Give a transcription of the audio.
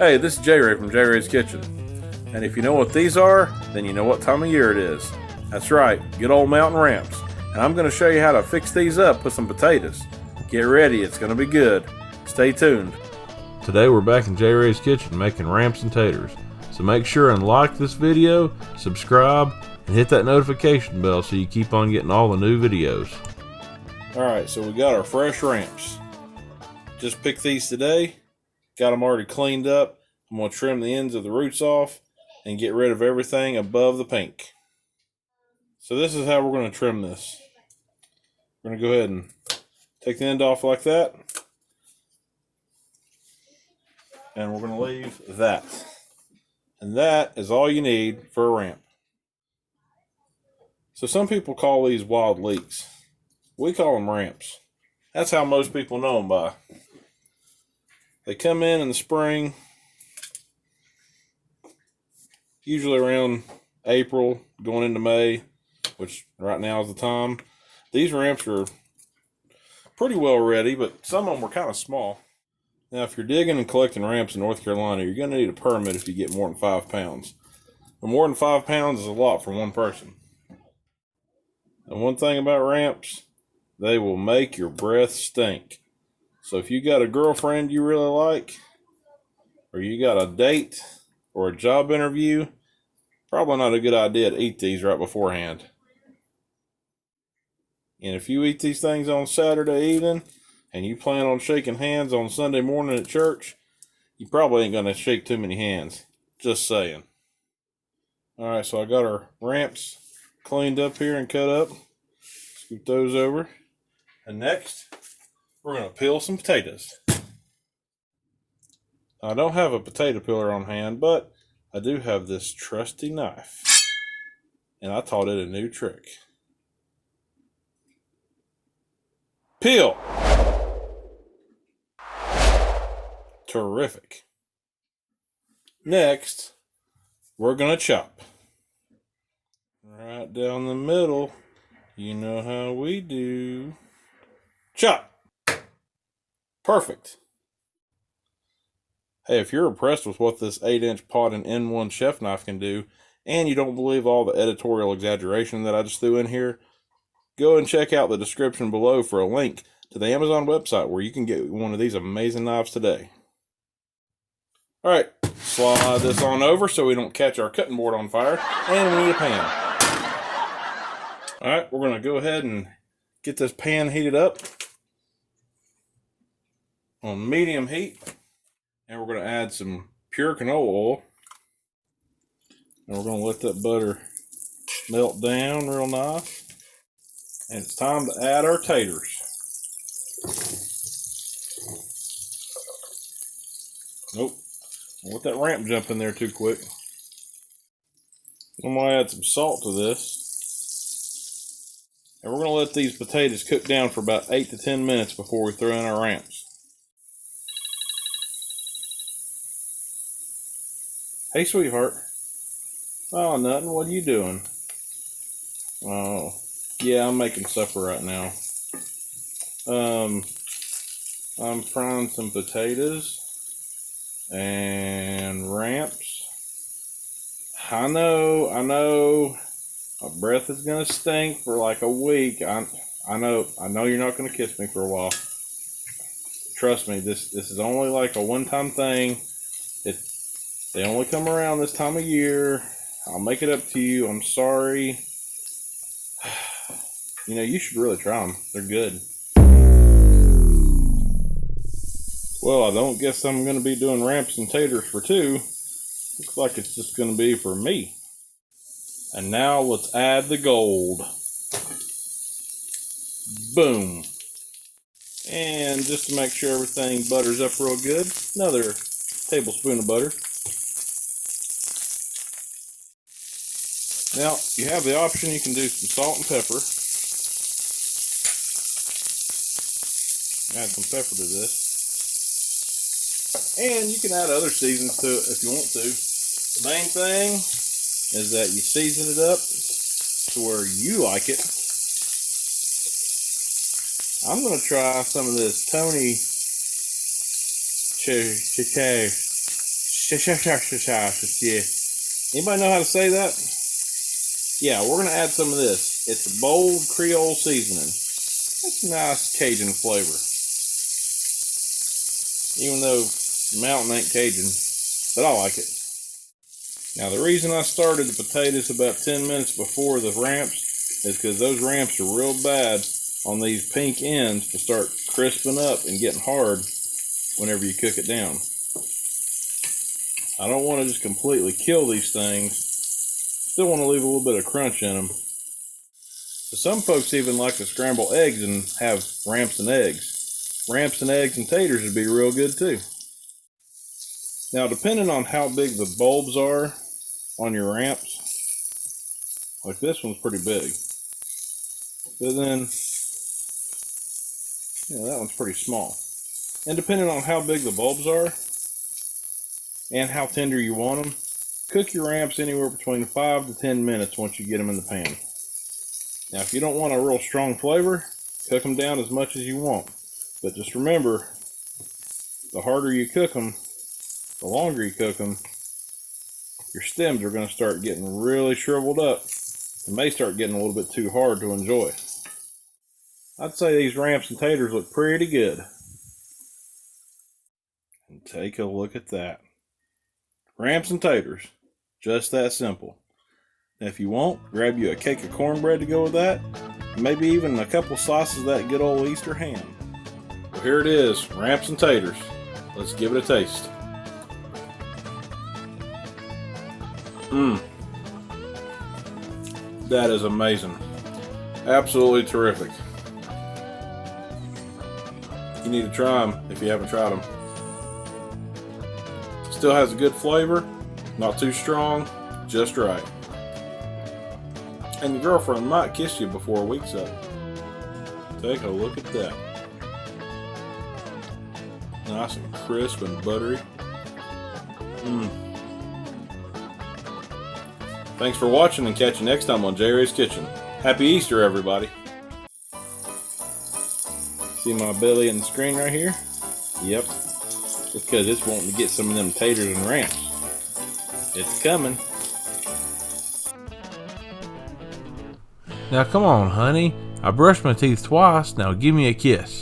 Hey, this is J Ray from J Ray's Kitchen. And if you know what these are, then you know what time of year it is. That's right, good old mountain ramps. And I'm going to show you how to fix these up with some potatoes. Get ready, it's going to be good. Stay tuned. Today we're back in J Ray's Kitchen making ramps and taters. So make sure and like this video, subscribe, and hit that notification bell so you keep on getting all the new videos. Alright, so we got our fresh ramps. Just picked these today. Got them already cleaned up. I'm going to trim the ends of the roots off and get rid of everything above the pink. So this is how we're going to trim this. We're going to go ahead and take the end off like that. And we're going to leave that. And that is all you need for a ramp. So some people call these wild leeks. We call them ramps. That's how most people know them by. They come in the spring, usually around April, going into May, which right now is the time. These ramps are pretty well ready, but some of them were kind of small. Now, if you're digging and collecting ramps in North Carolina, you're going to need a permit if you get more than 5 pounds. But more than 5 pounds is a lot for one person. And one thing about ramps, they will make your breath stink. So if you got a girlfriend you really like, or you got a date or a job interview, probably not a good idea to eat these right beforehand. And if you eat these things on Saturday evening and you plan on shaking hands on Sunday morning at church, you probably ain't going to shake too many hands. Just saying. Alright, so I got our ramps cleaned up here and cut up. Scoop those over. And next, we're going to peel some potatoes. I don't have a potato peeler on hand, but I do have this trusty knife. And I taught it a new trick. Peel! Terrific. Next, we're going to chop. Right down the middle. You know how we do. Chop! Perfect. Hey, if you're impressed with what this 8-inch pot and N1 chef knife can do, and you don't believe all the editorial exaggeration that I just threw in here, go and check out the description below for a link to the Amazon website where you can get one of these amazing knives today. Alright, slide this on over so we don't catch our cutting board on fire, and we need a pan. Alright, we're going to go ahead and get this pan heated up on medium heat. And we're going to add some pure canola oil. And we're going to let that butter melt down real nice. And it's time to add our taters. Nope. Don't let that ramp jump in there too quick. I'm going to add some salt to this. And we're going to let these potatoes cook down for about 8 to 10 minutes before we throw in our ramps. Hey, sweetheart. Oh, nothing. What are you doing? Oh, yeah, I'm making supper right now. I'm frying some potatoes and ramps. I know. My breath is gonna stink for like a week. I know you're not gonna kiss me for a while. Trust me, this is only like a one-time thing. They only come around this time of year. I'll make it up to you. I'm sorry. You know, you should really try them. They're good. Well, I don't guess I'm going to be doing ramps and taters for two. Looks like it's just going to be for me. And now let's add the gold. Boom. And just to make sure everything butters up real good, another tablespoon of butter. Now, you have the option, you can do some salt and pepper. Add some pepper to this. And you can add other seasons to it if you want to. The main thing is that you season it up to where you like it. I'm going to try some of this Tony Anybody know how to say that? Yeah, we're going to add some of this. It's a bold Creole seasoning. That's a nice Cajun flavor. Even though mountain ain't Cajun, but I like it. Now the reason I started the potatoes about 10 minutes before the ramps is because those ramps are real bad on these pink ends to start crisping up and getting hard whenever you cook it down. I don't want to just completely kill these things. Still want to leave a little bit of crunch in them. So some folks even like to scramble eggs and have ramps and eggs. Ramps and eggs and taters would be real good too. Now depending on how big the bulbs are on your ramps, like this one's pretty big. But then, that one's pretty small. And depending on how big the bulbs are and how tender you want them, cook your ramps anywhere between 5 to 10 minutes once you get them in the pan. Now if you don't want a real strong flavor, cook them down as much as you want. But just remember, the harder you cook them, the longer you cook them, your stems are going to start getting really shriveled up and may start getting a little bit too hard to enjoy. I'd say these ramps and taters look pretty good. And take a look at that. Ramps and taters. Just that simple. Now if you want, grab you a cake of cornbread to go with that. Maybe even a couple slices of that good old Easter ham. Well, here it is, ramps and taters. Let's give it a taste. That is amazing. Absolutely terrific. You need to try them if you haven't tried them. Still has a good flavor, not too strong, just right. And your girlfriend might kiss you before a week's up. Take a look at that. Nice and crisp and buttery. Thanks for watching, and catch you next time on J. Ray's Kitchen. Happy Easter, everybody. See my belly in the screen right here? Yep. It's because it's wanting to get some of them taters and ramps. It's coming. Now come on, honey. I brushed my teeth twice, now give me a kiss.